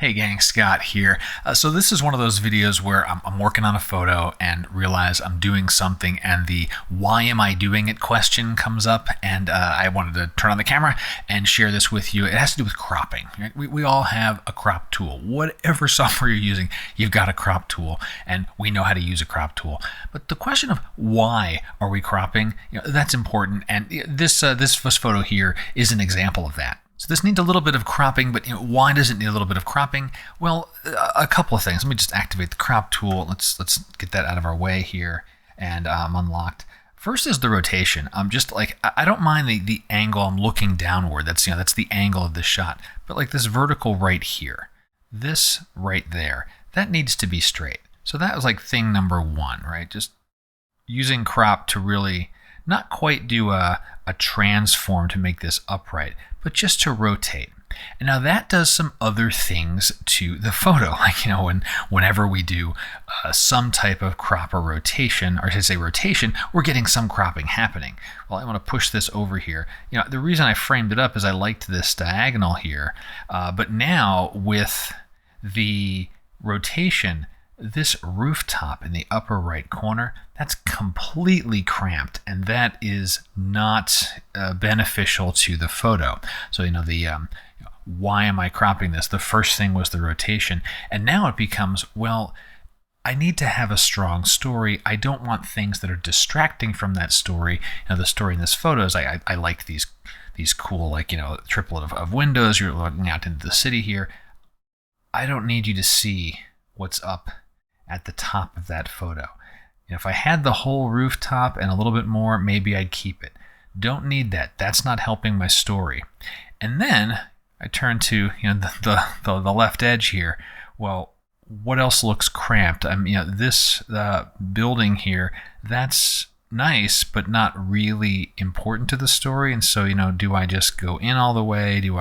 Hey gang, Scott here. So this is one of those videos where I'm working on a photo and realize I'm doing something and the why am I doing it question comes up, and I wanted to turn on the camera and share this with you. It has to do with cropping. Right? We all have a crop tool. Whatever software you're using, you've got a crop tool, and we know how to use a crop tool. But the question of why are we cropping, that's important, and this photo here is an example of that. So this needs a little bit of cropping, but why does it need a little bit of cropping? Well, a couple of things. Let me just activate the crop tool. Let's get that out of our way here, and I'm unlocked. First is the rotation. Just like, I don't mind the angle I'm looking downward. That's that's the angle of this shot. But like this vertical right here, this right there, that needs to be straight. So that was like thing number one, right? Just using crop to really not quite do a transform to make this upright, but just to rotate. And now that does some other things to the photo, like whenever we do some type of crop or rotation, or I should say rotation, we're getting some cropping happening. Well, I want to push this over here. The reason I framed it up is I liked this diagonal here, but now with the rotation, this rooftop in the upper right corner, that's completely cramped, and that is not beneficial to the photo. So why am I cropping this? The first thing was the rotation, and now it becomes, well, I need to have a strong story. I don't want things that are distracting from that story. The story in this photo is I like these cool, triplet of windows. You're looking out into the city here. I don't need you to see what's up at the top of that photo. If I had the whole rooftop and a little bit more, maybe I'd keep it. Don't need that. That's not helping my story. And then I turn to the left edge here. Well, what else looks cramped? This building here, that's nice, but not really important to the story. And so, do I just go in all the way? Do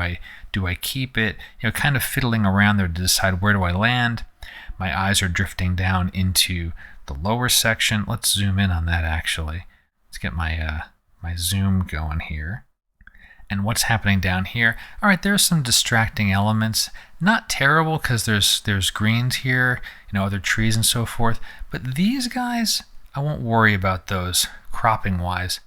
I keep it? Kind of fiddling around there to decide where do I land. My eyes are drifting down into the lower section. Let's zoom in on that actually. Let's get my zoom going here. And what's happening down here? All right, there's some distracting elements. Not terrible because there's greens here, other trees and so forth. But these guys, I won't worry about those cropping wise.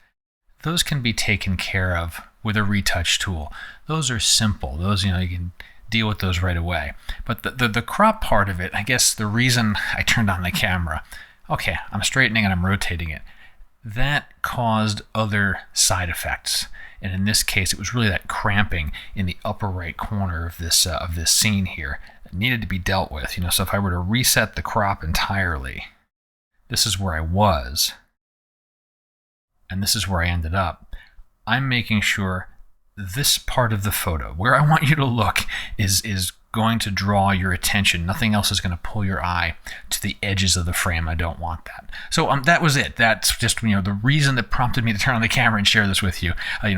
Those can be taken care of with a retouch tool. Those are simple. Those, you can deal with those right away. But the crop part of it, I guess the reason I turned on the camera, okay, I'm straightening and I'm rotating it. That caused other side effects. And in this case, it was really that cramping in the upper right corner of this scene here that needed to be dealt with. So if I were to reset the crop entirely, this is where I was, and this is where I ended up. I'm making sure this part of the photo, where I want you to look, is going to draw your attention. Nothing else is going to pull your eye to the edges of the frame. I don't want that. So that was it. That's just the reason that prompted me to turn on the camera and share this with you.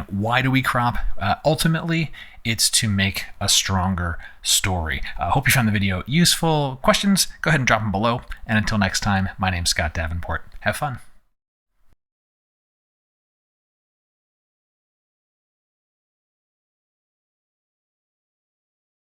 Why do we crop? Ultimately, it's to make a stronger story. Hope you found the video useful. Questions? Go ahead and drop them below. And until next time, my name's Scott Davenport. Have fun.